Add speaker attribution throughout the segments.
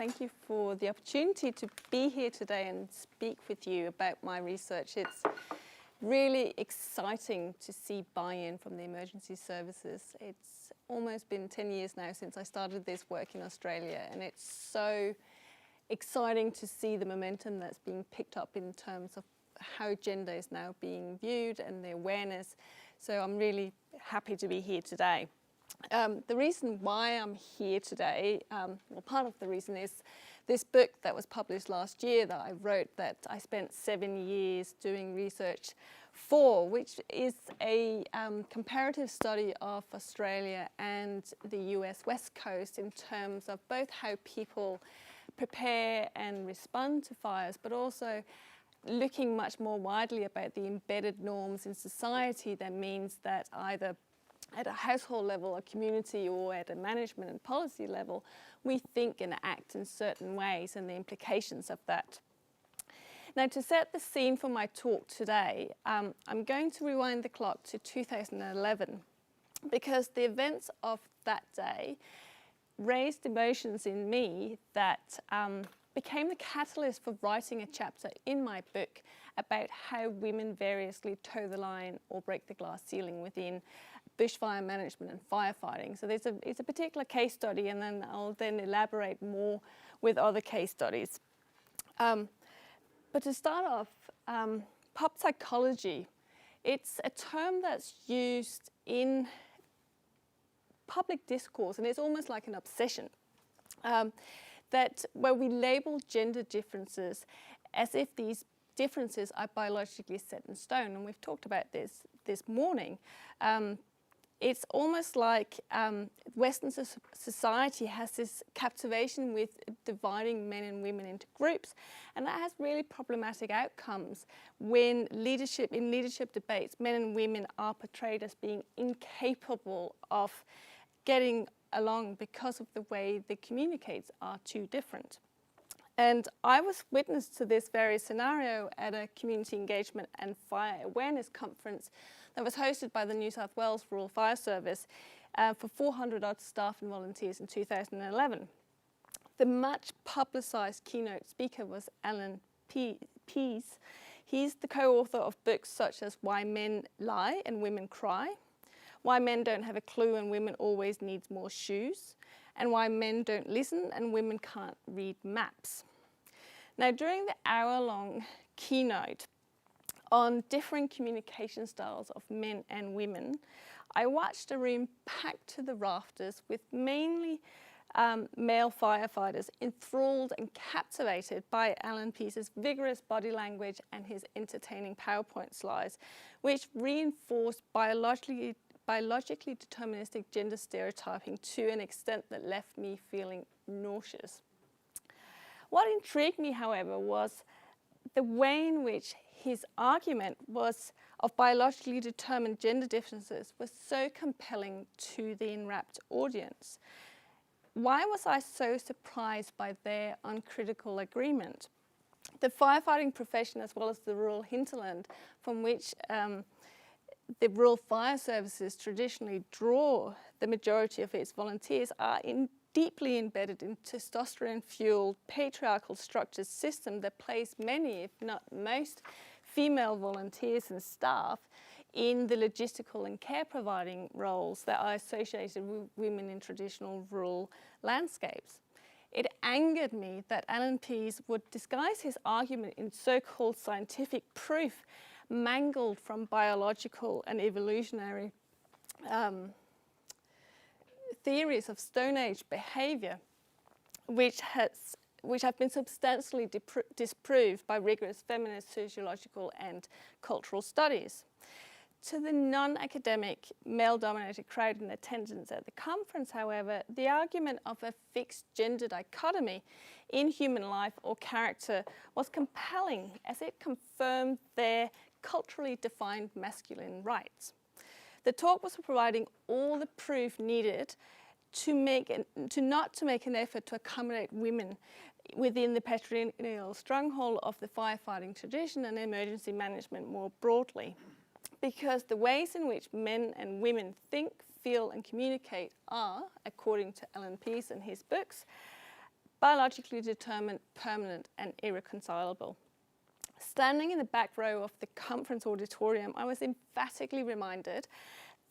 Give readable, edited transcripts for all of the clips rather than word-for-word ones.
Speaker 1: thank you for the opportunity to be here today and speak with you about my research. It's really exciting to see buy-in from the emergency services. It's almost been 10 years now since I started this work in Australia, and it's so exciting to see the momentum that's being picked up in terms of how gender is now being viewed and the awareness. So I'm really happy to be here today. The reason why I'm here today, well, part of the reason is this book that was published last year that I wrote that I spent 7 years doing research for, which is a comparative study of Australia and the US West Coast in terms of both how people prepare and respond to fires, but also looking much more widely about the embedded norms in society that means that either at a household level, a community, or at a management and policy level, we think and act in certain ways and the implications of that. Now, to set the scene for my talk today, I'm going to rewind the clock to 2011 because the events of that day raised emotions in me that became the catalyst for writing a chapter in my book about how women variously toe the line or break the glass ceiling within bushfire management and firefighting. So it's a particular case study, and then I'll elaborate more with other case studies. But to start off, pop psychology, it's a term that's used in public discourse, and it's almost like an obsession, that where we label gender differences as if these differences are biologically set in stone, and we've talked about this morning. It's almost like Western society has this captivation with dividing men and women into groups, and that has really problematic outcomes when in leadership debates, men and women are portrayed as being incapable of getting along because of the way they communicate are too different. And I was witness to this very scenario at a community engagement and fire awareness conference that was hosted by the New South Wales Rural Fire Service for 400 odd staff and volunteers in 2011. The much publicised keynote speaker was Alan Pease. He's the co-author of books such as Why Men Lie and Women Cry, Why Men Don't Have a Clue and Women Always Needs More Shoes, and Why Men Don't Listen and Women Can't Read Maps. Now, during the hour-long keynote on different communication styles of men and women, I watched a room packed to the rafters with mainly male firefighters enthralled and captivated by Alan Pease's vigorous body language and his entertaining PowerPoint slides, which reinforced biologically deterministic gender stereotyping to an extent that left me feeling nauseous. What intrigued me, however, was the way in which his argument of biologically determined gender differences was so compelling to the enrapt audience. Why was I so surprised by their uncritical agreement? The firefighting profession, as well as the rural hinterland from which the rural fire services traditionally draw the majority of its volunteers, are deeply embedded in testosterone-fueled patriarchal structured system that place many, if not most, female volunteers and staff in the logistical and care providing roles that are associated with women in traditional rural landscapes. It angered me that Alan Pease would disguise his argument in so-called scientific proof mangled from biological and evolutionary theories of Stone Age behaviour, which have been substantially disproved by rigorous feminist sociological and cultural studies. To the non-academic, male-dominated crowd in attendance at the conference, however, the argument of a fixed gender dichotomy in human life or character was compelling, as it confirmed their culturally defined masculine rights. The talk was providing all the proof needed to not make an effort to accommodate women within the patrilineal stronghold of the firefighting tradition and emergency management more broadly. Because the ways in which men and women think, feel and communicate are, according to Alan Pease and his books, biologically determined, permanent, and irreconcilable. Standing in the back row of the conference auditorium, I was emphatically reminded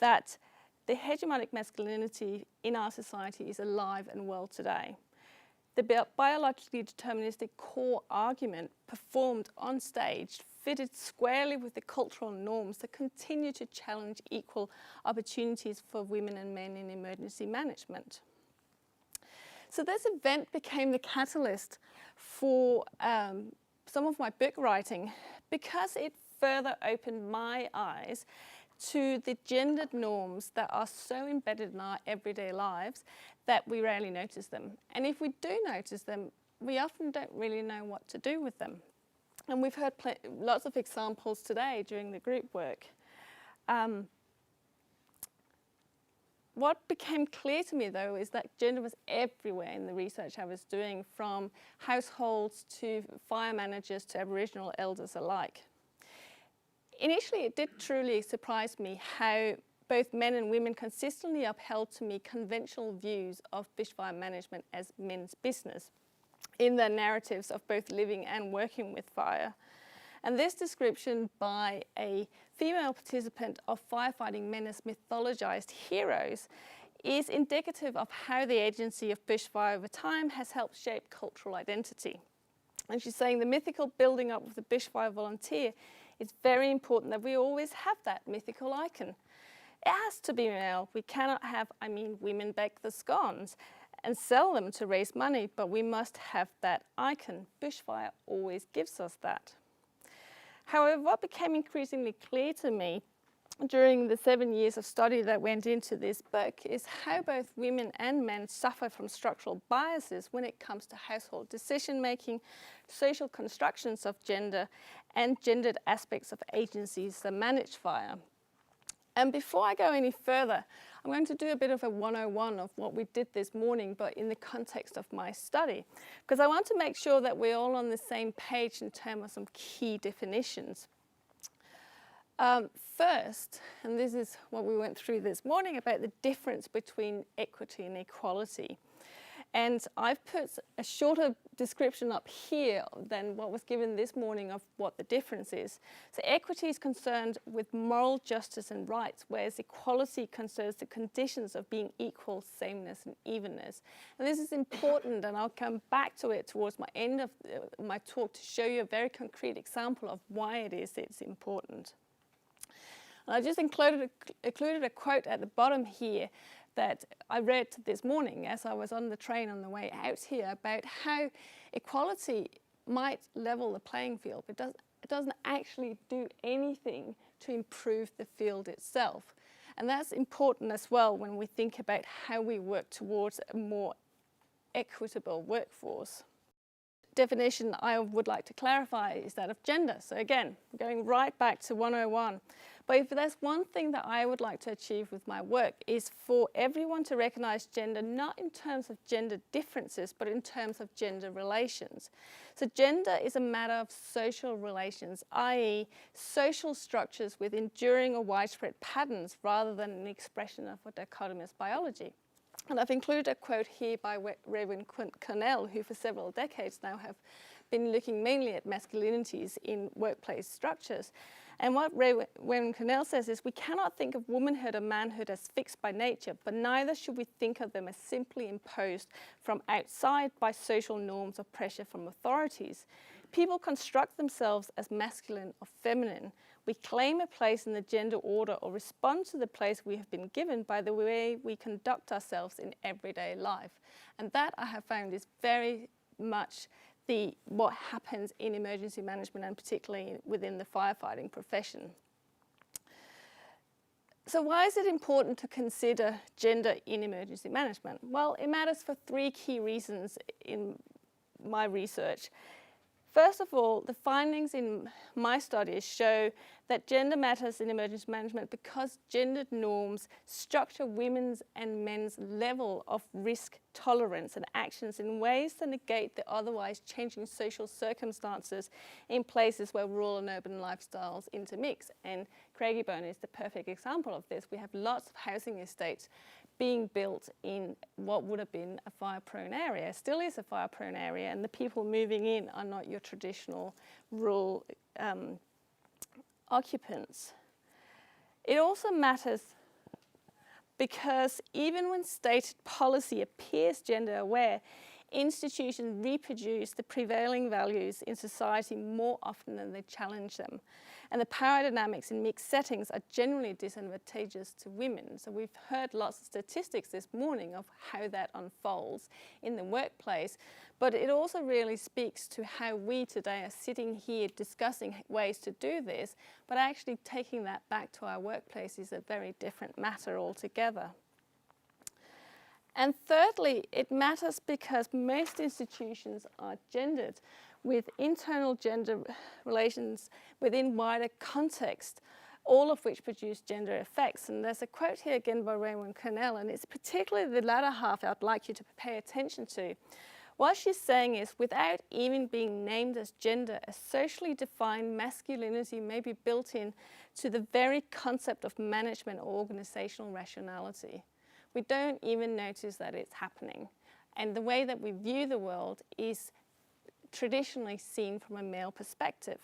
Speaker 1: that the hegemonic masculinity in our society is alive and well today. The biologically deterministic core argument performed on stage fitted squarely with the cultural norms that continue to challenge equal opportunities for women and men in emergency management. So this event became the catalyst for some of my book writing because it further opened my eyes to the gendered norms that are so embedded in our everyday lives that we rarely notice them. And if we do notice them, we often don't really know what to do with them. And we've heard lots of examples today during the group work. What became clear to me, though, is that gender was everywhere in the research I was doing, from households to fire managers to Aboriginal elders alike. Initially, it did truly surprise me how both men and women consistently upheld to me conventional views of bushfire management as men's business in their narratives of both living and working with fire. And this description by a female participant of firefighting men as mythologized heroes is indicative of how the agency of bushfire over time has helped shape cultural identity. And she's saying the mythical building up of the bushfire volunteer, it's very important that we always have that mythical icon. It has to be male. We cannot have, women bake the scones and sell them to raise money, but we must have that icon. Bushfire always gives us that. However, what became increasingly clear to me during the 7 years of study that went into this book is how both women and men suffer from structural biases when it comes to household decision-making, social constructions of gender, and gendered aspects of agencies that manage fire. And before I go any further, I'm going to do a bit of a 101 of what we did this morning, but in the context of my study, because I want to make sure that we're all on the same page in terms of some key definitions. First, and this is what we went through this morning about the difference between equity and equality. And I've put a shorter description up here than what was given this morning of what the difference is. So equity is concerned with moral justice and rights, whereas equality concerns the conditions of being equal, sameness, and evenness. And this is important, and I'll come back to it towards my end of my talk to show you a very concrete example of why it's important. And I just included a quote at the bottom here that I read this morning as I was on the train on the way out here about how equality might level the playing field, but it doesn't actually do anything to improve the field itself. And that's important as well when we think about how we work towards a more equitable workforce. Definition I would like to clarify is that of gender. So again, we're going right back to 101. But if there's one thing that I would like to achieve with my work is for everyone to recognize gender not in terms of gender differences, but in terms of gender relations. So gender is a matter of social relations, i.e. social structures with enduring or widespread patterns rather than an expression of a dichotomous biology. And I've included a quote here by Reverend Cornell, who for several decades now have been looking mainly at masculinities in workplace structures. And what Reverend Cornell says is, we cannot think of womanhood or manhood as fixed by nature, but neither should we think of them as simply imposed from outside by social norms or pressure from authorities. People construct themselves as masculine or feminine. We claim a place in the gender order or respond to the place we have been given by the way we conduct ourselves in everyday life. And that I have found is very much what happens in emergency management, and particularly within the firefighting profession. So why is it important to consider gender in emergency management? Well, it matters for three key reasons in my research. First of all, the findings in my studies show that gender matters in emergency management because gendered norms structure women's and men's level of risk tolerance and actions in ways that negate the otherwise changing social circumstances in places where rural and urban lifestyles intermix. And Craigiebone is the perfect example of this. We have lots of housing estates being built in what would have been a fire-prone area, still is a fire-prone area, and the people moving in are not your traditional rural occupants. It also matters because even when stated policy appears gender aware, institutions reproduce the prevailing values in society more often than they challenge them. And the power dynamics in mixed settings are generally disadvantageous to women. So we've heard lots of statistics this morning of how that unfolds in the workplace, but it also really speaks to how we today are sitting here discussing ways to do this, but actually taking that back to our workplace is a very different matter altogether. And thirdly, it matters because most institutions are gendered, with internal gender relations within wider context, all of which produce gender effects. And there's a quote here again by Raymond Cornell, and it's particularly the latter half I'd like you to pay attention to. What she's saying is, without even being named as gender, a socially defined masculinity may be built in to the very concept of management or organizational rationality. We don't even notice that it's happening. And the way that we view the world is traditionally seen from a male perspective.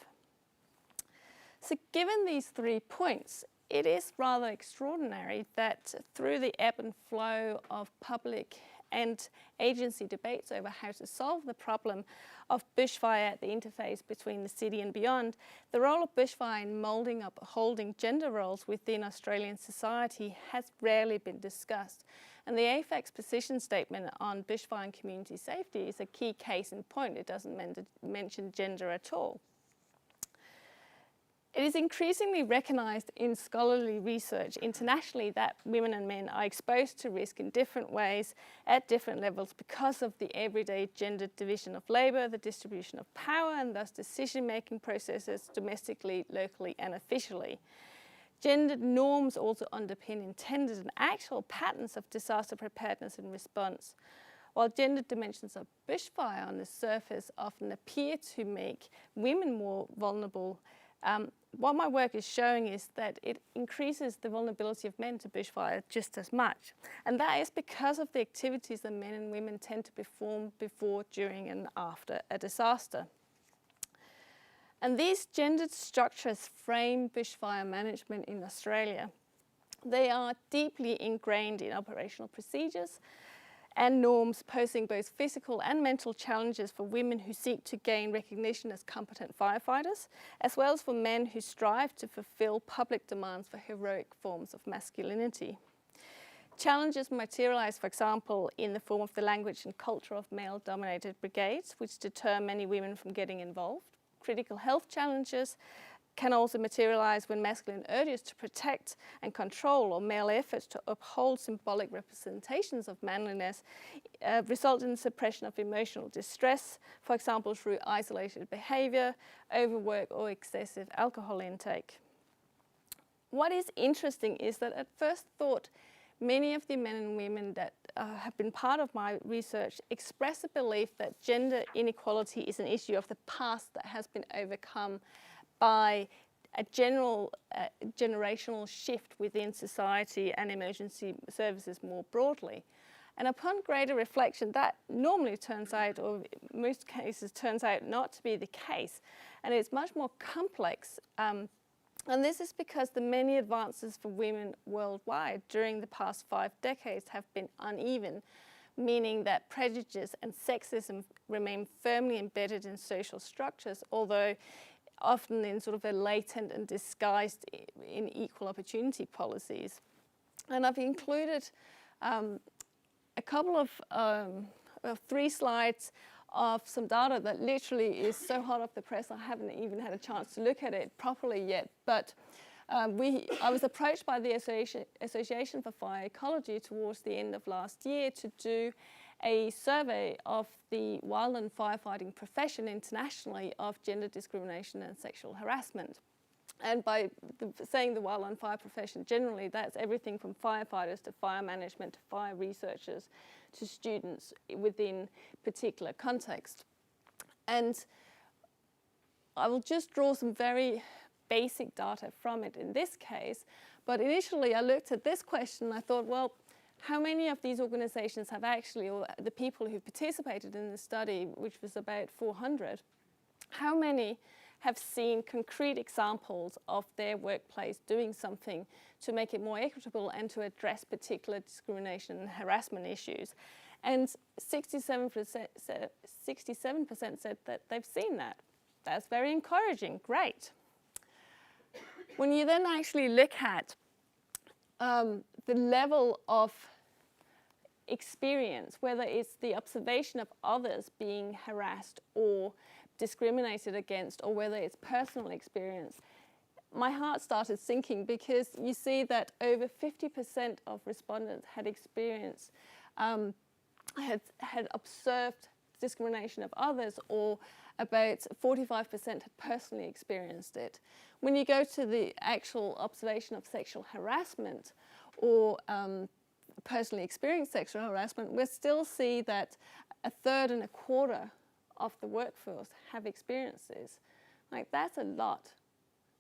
Speaker 1: So given these 3 points, it is rather extraordinary that through the ebb and flow of public and agency debates over how to solve the problem of bushfire at the interface between the city and beyond, the role of bushfire in moulding up holding gender roles within Australian society has rarely been discussed. And the AFAC's position statement on bushfire and community safety is a key case in point. It doesn't mention gender at all. It is increasingly recognised in scholarly research internationally that women and men are exposed to risk in different ways at different levels because of the everyday gendered division of labour, the distribution of power, and thus decision-making processes domestically, locally and officially. Gendered norms also underpin intended and actual patterns of disaster preparedness and response. While gendered dimensions of bushfire on the surface often appear to make women more vulnerable, what my work is showing is that it increases the vulnerability of men to bushfire just as much. And that is because of the activities that men and women tend to perform before, during and after a disaster. And these gendered structures frame bushfire management in Australia. They are deeply ingrained in operational procedures and norms, posing both physical and mental challenges for women who seek to gain recognition as competent firefighters, as well as for men who strive to fulfill public demands for heroic forms of masculinity. Challenges materialise, for example, in the form of the language and culture of male-dominated brigades, which deter many women from getting involved. Critical health challenges can also materialise when masculine urges to protect and control, or male efforts to uphold symbolic representations of manliness, result in the suppression of emotional distress, for example through isolated behaviour, overwork or excessive alcohol intake. What is interesting is that at first thought, many of the men and women that have been part of my research express a belief that gender inequality is an issue of the past that has been overcome by a general generational shift within society and emergency services more broadly. And upon greater reflection, that normally turns out, or in most cases turns out not to be the case. And it's much more complex. And this is because the many advances for women worldwide during the past 5 decades have been uneven, meaning that prejudice and sexism remain firmly embedded in social structures, although often in sort of a latent and disguised in equal opportunity policies. And I've included a couple of 3 slides of some data that literally is so hot off the press I haven't even had a chance to look at it properly yet. But I was approached by the Association for Fire Ecology towards the end of last year to do a survey of the wildland firefighting profession internationally of gender discrimination and sexual harassment. And by saying the wildland fire profession generally, that's everything from firefighters to fire management to fire researchers to students within particular context. And I will just draw some very basic data from it in this case, but initially I looked at this question and I thought, well, how many of these organizations have actually, or the people who participated in the study, which was about 400, how many have seen concrete examples of their workplace doing something to make it more equitable and to address particular discrimination and harassment issues? And 67% said that they've seen that. That's very encouraging, great. When you then actually look at the level of experience, whether it's the observation of others being harassed or discriminated against, or whether it's personal experience, my heart started sinking, because you see that over 50% of respondents had experienced, had observed discrimination of others, or about 45% had personally experienced it. When you go to the actual observation of sexual harassment or personally experienced sexual harassment, we still see that a third and a quarter of the workforce have experiences. Like, that's a lot.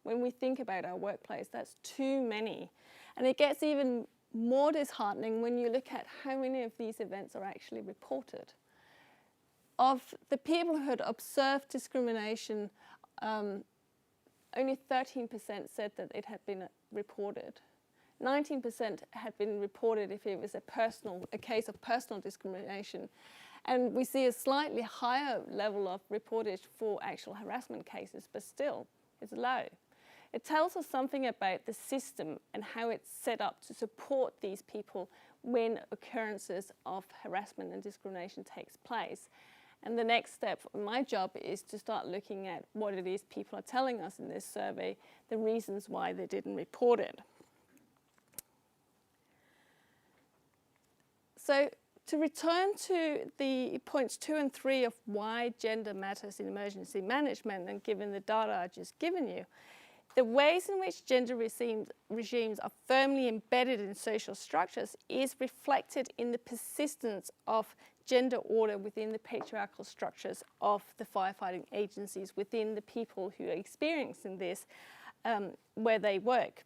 Speaker 1: When we think about our workplace, that's too many. And it gets even more disheartening when you look at how many of these events are actually reported. Of the people who had observed discrimination, only 13% said that it had been reported. 19% had been reported if it was a case of personal discrimination. And we see a slightly higher level of reportage for actual harassment cases, but still, it's low. It tells us something about the system and how it's set up to support these people when occurrences of harassment and discrimination takes place. And the next step in my job is to start looking at what it is people are telling us in this survey, the reasons why they didn't report it. So to return to the points 2 and 3 of why gender matters in emergency management, and given the data I've just given you, the ways in which gender regimes are firmly embedded in social structures is reflected in the persistence of gender order within the patriarchal structures of the firefighting agencies, within the people who are experiencing this where they work.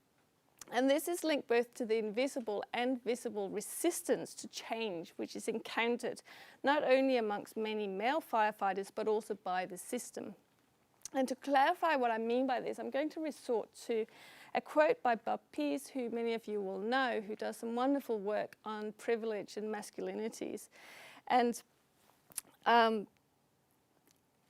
Speaker 1: And this is linked both to the invisible and visible resistance to change, which is encountered not only amongst many male firefighters, but also by the system. And to clarify what I mean by this, I'm going to resort to a quote by Bob Pease, who many of you will know, who does some wonderful work on privilege and masculinities. And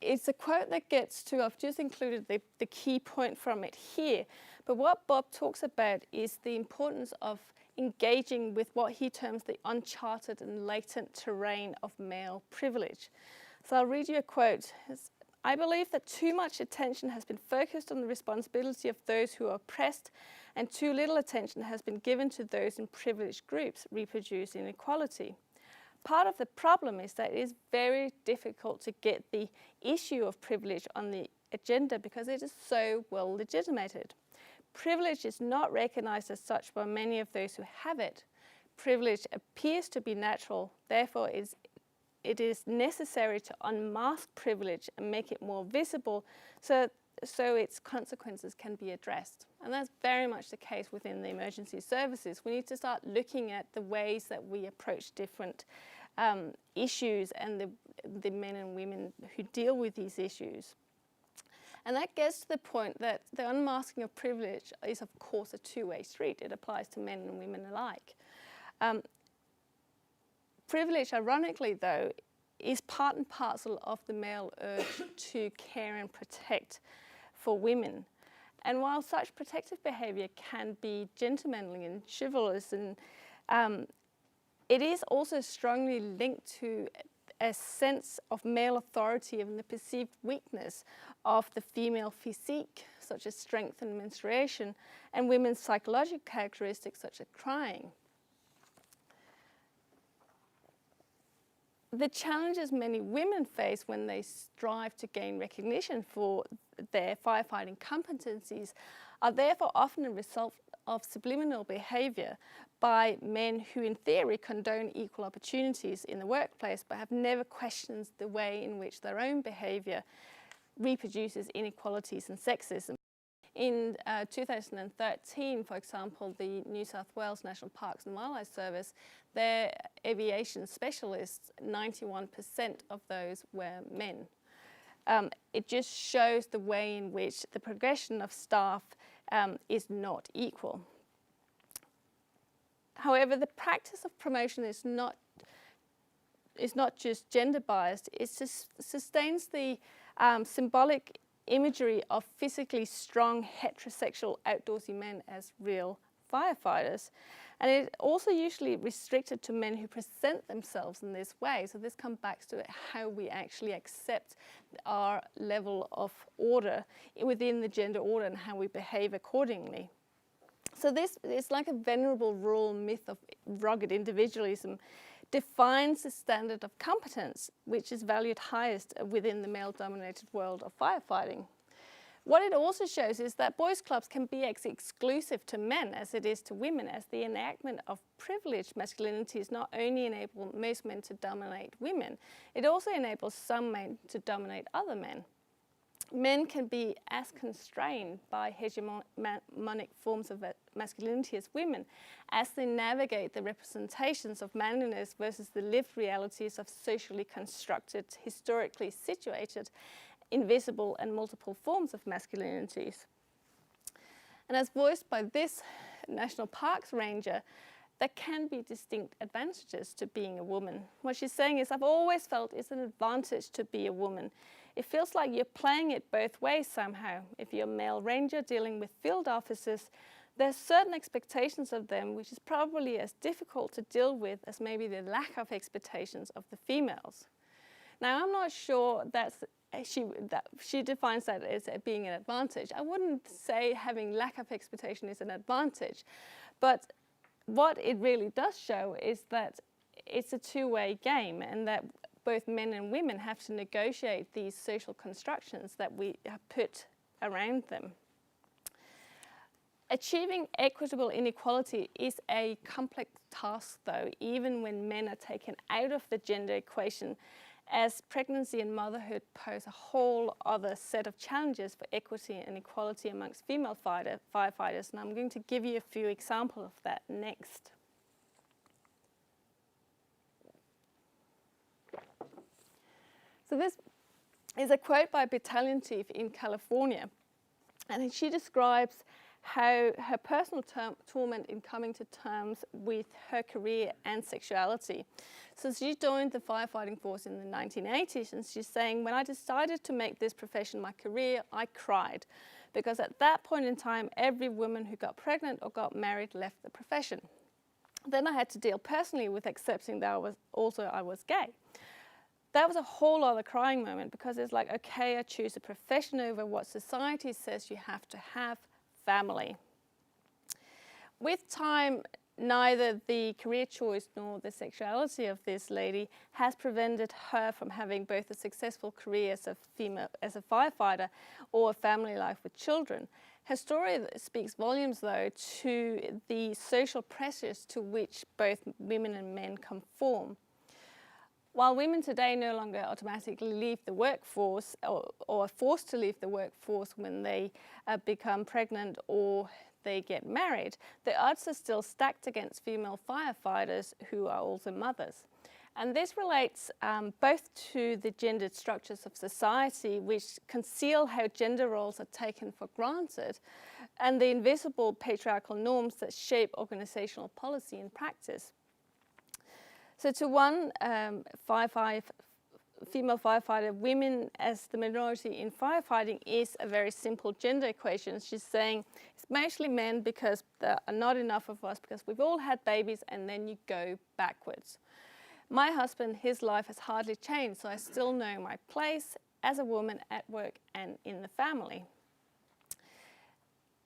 Speaker 1: it's a quote that gets to, I've just included the key point from it here, but what Bob talks about is the importance of engaging with what he terms the uncharted and latent terrain of male privilege. So I'll read you a quote. I believe that too much attention has been focused on the responsibility of those who are oppressed, and too little attention has been given to those in privileged groups reproduce inequality. Part of the problem is that it is very difficult to get the issue of privilege on the agenda because it is so well legitimated. Privilege is not recognized as such by many of those who have it. Privilege appears to be natural, therefore it is necessary to unmask privilege and make it more visible so its consequences can be addressed. And that's very much the case within the emergency services. We need to start looking at the ways that we approach different issues and the men and women who deal with these issues. And that gets to the point that the unmasking of privilege is, of course, a two-way street. It applies to men and women alike. Privilege, ironically, though, is part and parcel of the male urge to care and protect for women. And while such protective behaviour can be gentlemanly and chivalrous, and it is also strongly linked to a sense of male authority and the perceived weakness of the female physique, such as strength and menstruation, and women's psychological characteristics, such as crying. The challenges many women face when they strive to gain recognition for their firefighting competencies are therefore often a result of subliminal behaviour by men who in theory condone equal opportunities in the workplace but have never questioned the way in which their own behaviour reproduces inequalities and sexism. In 2013, for example, the New South Wales National Parks and Wildlife Service, their aviation specialists, 91% of those were men. It just shows the way in which the progression of staff is not equal. However, the practice of promotion is not just gender biased, it sustains the symbolic imagery of physically strong heterosexual outdoorsy men as real firefighters. And it also usually restricted to men who present themselves in this way. So this comes back to how we actually accept our level of order within the gender order and how we behave accordingly. So this is like a venerable rural myth of rugged individualism defines the standard of competence, which is valued highest within the male-dominated world of firefighting. What it also shows is that boys' clubs can be as exclusive to men as it is to women, as the enactment of privileged masculinities not only enable most men to dominate women, it also enables some men to dominate other men. Men can be as constrained by hegemonic forms of masculinity as women, as they navigate the representations of manliness versus the lived realities of socially constructed, historically situated, invisible and multiple forms of masculinities. And as voiced by this National Parks Ranger, there can be distinct advantages to being a woman. What she's saying is, I've always felt it's an advantage to be a woman. It feels like you're playing it both ways somehow. If you're a male ranger dealing with field officers, there's certain expectations of them which is probably as difficult to deal with as maybe the lack of expectations of the females. Now, I'm not sure that she defines that as being an advantage. I wouldn't say having lack of expectation is an advantage, but what it really does show is that it's a two-way game, and that both men and women have to negotiate these social constructions that we have put around them. Achieving equitable inequality is a complex task, though, even when men are taken out of the gender equation, as pregnancy and motherhood pose a whole other set of challenges for equity and equality amongst female firefighters, and I'm going to give you a few examples of that next. So this is a quote by a battalion chief in California, and she describes how her personal torment in coming to terms with her career and sexuality. So she joined the firefighting force in the 1980s, and she's saying, when I decided to make this profession my career, I cried, because at that point in time, every woman who got pregnant or got married left the profession. Then I had to deal personally with accepting that I was gay. That was a whole other crying moment, because it's like, okay, I choose a profession over what society says you have to have, family. With time, neither the career choice nor the sexuality of this lady has prevented her from having both a successful career as a firefighter or a family life with children. Her story speaks volumes, though, to the social pressures to which both women and men conform. While women today no longer automatically leave the workforce or are forced to leave the workforce when they become pregnant or they get married, the odds are still stacked against female firefighters who are also mothers. And this relates both to the gendered structures of society, which conceal how gender roles are taken for granted, and the invisible patriarchal norms that shape organizational policy and practice. So to one female firefighter, women as the minority in firefighting is a very simple gender equation. She's saying it's mostly men because there are not enough of us, because we've all had babies, and then you go backwards. My husband, his life has hardly changed, so I still know my place as a woman at work and in the family.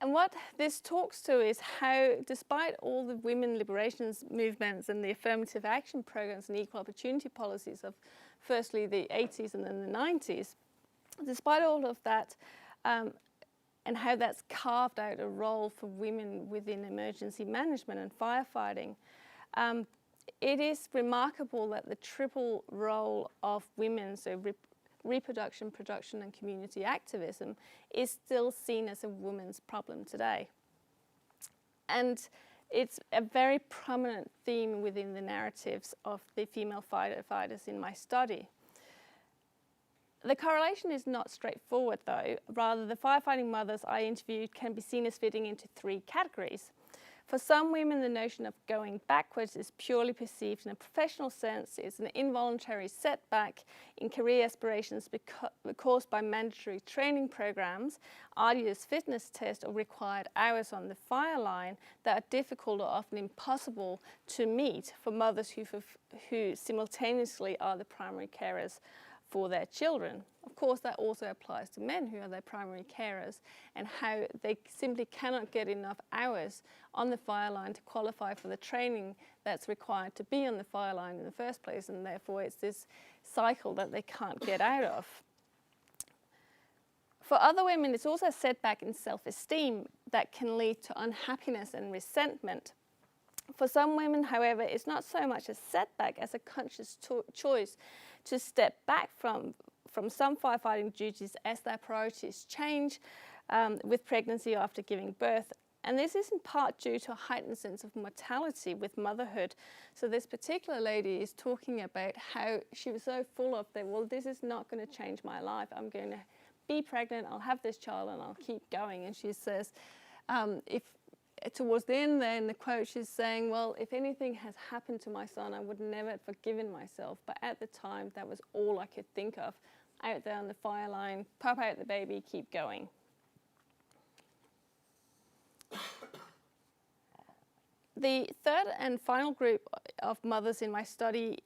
Speaker 1: And what this talks to is how, despite all the women liberations movements and the affirmative action programs and equal opportunity policies of firstly the 80s and then the 90s, despite all of that, and how that's carved out a role for women within emergency management and firefighting, it is remarkable that the triple role of women, so reproduction, production and community activism is still seen as a woman's problem today. And it's a very prominent theme within the narratives of the female firefighters in my study. The correlation is not straightforward though. Rather, the firefighting mothers I interviewed can be seen as fitting into three categories. For some women, the notion of going backwards is purely perceived in a professional sense. It's an involuntary setback in career aspirations caused by mandatory training programs, arduous fitness tests, or required hours on the fire line that are difficult or often impossible to meet for mothers who simultaneously are the primary carers for their children. Of course, that also applies to men who are their primary carers and how they simply cannot get enough hours on the fire line to qualify for the training that's required to be on the fire line in the first place, and therefore it's this cycle that they can't get out of. For other women, it's also a setback in self-esteem that can lead to unhappiness and resentment. For some women, however, it's not so much a setback as a conscious choice to step back from some firefighting duties as their priorities change with pregnancy after giving birth. And this is in part due to a heightened sense of mortality with motherhood. So this particular lady is talking about how she was so full of that, well, this is not going to change my life. I'm going to be pregnant, I'll have this child, and I'll keep going. And she says, towards the end there in the quote, she's saying, well, if anything has happened to my son, I would never have forgiven myself. But at the time, that was all I could think of. Out there on the fire line, pop out the baby, keep going. The third and final group of mothers in my study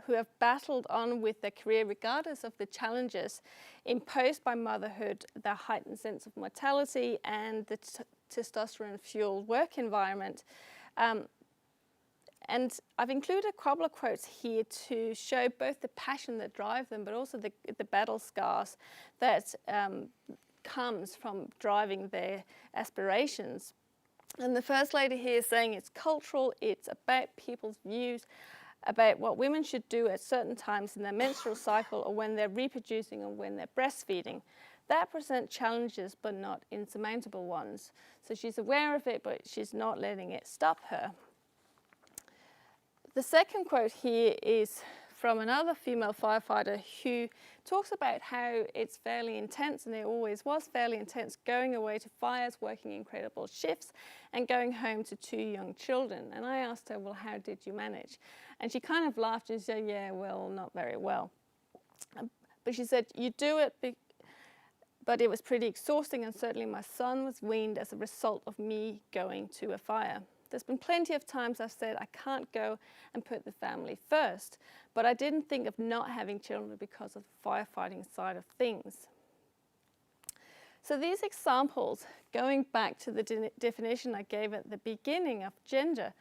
Speaker 1: who have battled on with their career regardless of the challenges imposed by motherhood, the heightened sense of mortality and the testosterone-fueled work environment. And I've included a couple of quotes here to show both the passion that drives them, but also the battle scars that comes from driving their aspirations. And the first lady here is saying it's cultural, it's about people's views about what women should do at certain times in their menstrual cycle or when they're reproducing or when they're breastfeeding. That present challenges but not insurmountable ones. So she's aware of it, but she's not letting it stop her. The second quote here is from another female firefighter who talks about how it's fairly intense, and it always was fairly intense, going away to fires, working incredible shifts, and going home to 2 young children. And I asked her, well, how did you manage? And she kind of laughed and said, yeah, well, not very well. But she said, you do it, but it was pretty exhausting, and certainly my son was weaned as a result of me going to a fire. There's been plenty of times I've said I can't go and put the family first, but I didn't think of not having children because of the firefighting side of things. So these examples, going back to the definition I gave at the beginning of gender,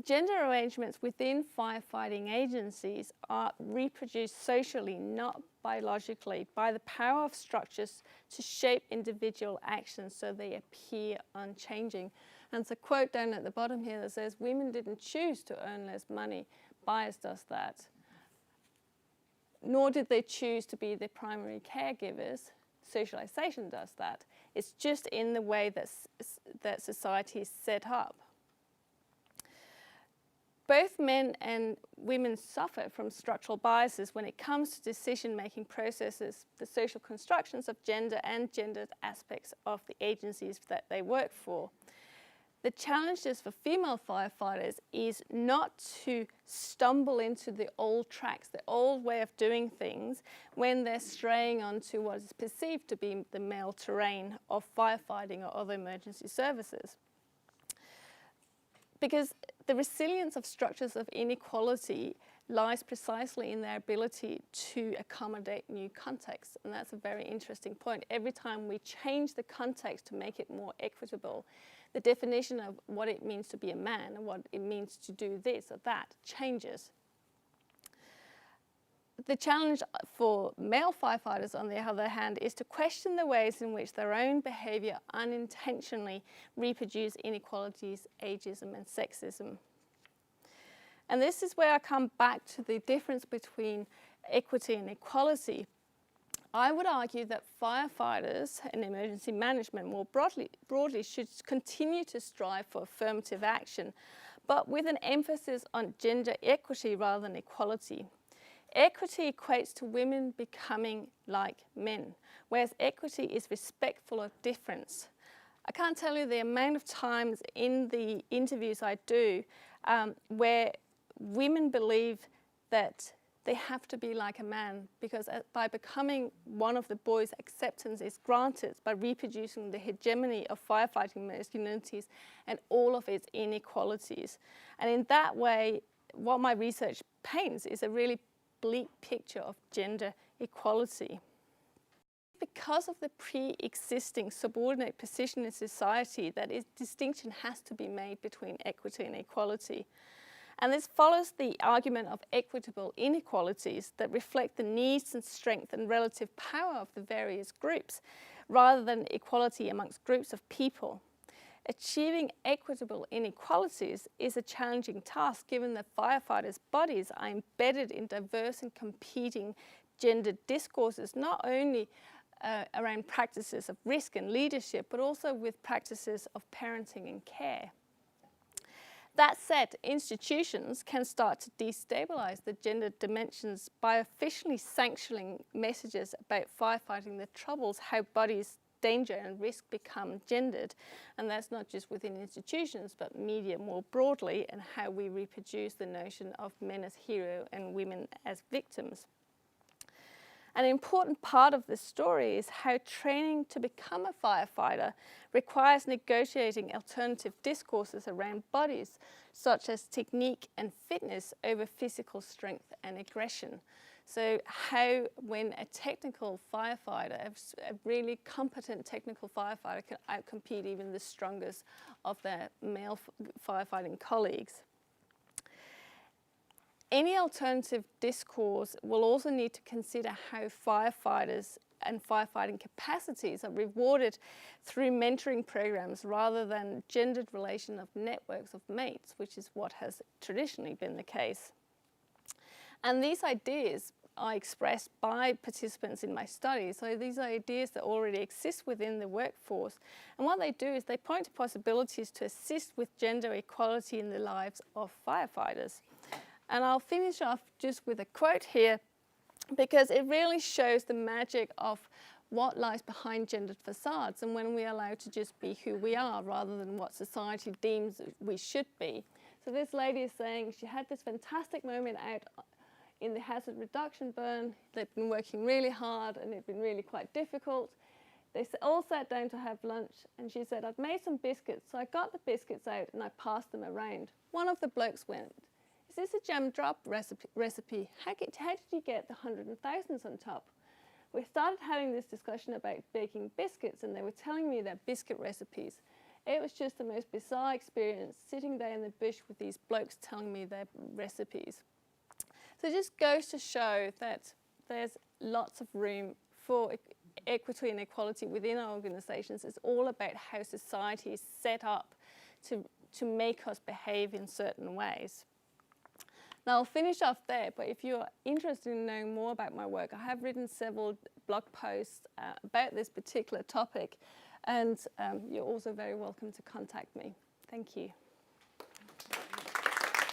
Speaker 1: gender arrangements within firefighting agencies are reproduced socially, not biologically, by the power of structures to shape individual actions so they appear unchanging. And it's a quote down at the bottom here that says, women didn't choose to earn less money, bias does that. Nor did they choose to be the primary caregivers, socialization does that. It's just in the way that society is set up. Both men and women suffer from structural biases when it comes to decision-making processes, the social constructions of gender and gendered aspects of the agencies that they work for. The challenges for female firefighters is not to stumble into the old tracks, the old way of doing things, when they're straying onto what is perceived to be the male terrain of firefighting or other emergency services. Because the resilience of structures of inequality lies precisely in their ability to accommodate new contexts. And that's a very interesting point. Every time we change the context to make it more equitable, the definition of what it means to be a man and what it means to do this or that changes. The challenge for male firefighters, on the other hand, is to question the ways in which their own behaviour unintentionally reproduce inequalities, ageism and sexism. And this is where I come back to the difference between equity and equality. I would argue that firefighters and emergency management more broadly should continue to strive for affirmative action, but with an emphasis on gender equity rather than equality. Equity equates to women becoming like men, whereas equity is respectful of difference. I can't tell you the amount of times in the interviews I do where women believe that they have to be like a man, because by becoming one of the boys, acceptance is granted by reproducing the hegemony of firefighting masculinities and all of its inequalities. And in that way, what my research paints is a really bleak picture of gender equality. Because of the pre-existing subordinate position in society, that distinction has to be made between equity and equality. And this follows the argument of equitable inequalities that reflect the needs and strength and relative power of the various groups, rather than equality amongst groups of people. Achieving equitable inequalities is a challenging task, given that firefighters' bodies are embedded in diverse and competing gender discourses, not only around practices of risk and leadership, but also with practices of parenting and care. That said, institutions can start to destabilise the gender dimensions by officially sanctioning messages about firefighting that troubles how bodies, danger and risk become gendered. And that's not just within institutions, but media more broadly, and how we reproduce the notion of men as hero and women as victims. An important part of this story is how training to become a firefighter requires negotiating alternative discourses around bodies, such as technique and fitness over physical strength and aggression. So how, when a technical firefighter, a really competent technical firefighter, can outcompete even the strongest of their male firefighting colleagues. Any alternative discourse will also need to consider how firefighters and firefighting capacities are rewarded through mentoring programs rather than gendered relation of networks of mates, which is what has traditionally been the case. And these ideas are expressed by participants in my study. So these are ideas that already exist within the workforce. And what they do is they point to possibilities to assist with gender equality in the lives of firefighters. And I'll finish off just with a quote here, because it really shows the magic of what lies behind gendered facades and when we are allowed to just be who we are rather than what society deems we should be. So this lady is saying she had this fantastic moment out in the hazard reduction burn. They'd been working really hard and it'd been really quite difficult. They all sat down to have lunch, and she said, "I've made some biscuits." So I got the biscuits out and I passed them around. One of the blokes went, "Is this a jam drop recipe? How did you get the hundreds and thousands on top?" We started having this discussion about baking biscuits, and they were telling me their biscuit recipes. It was just the most bizarre experience, sitting there in the bush with these blokes telling me their recipes. So it just goes to show that there's lots of room for equity and equality within our organisations. It's all about how society is set up to make us behave in certain ways. Now I'll finish off there, but if you're interested in knowing more about my work, I have written several blog posts about this particular topic, and you're also very welcome to contact me. Thank you.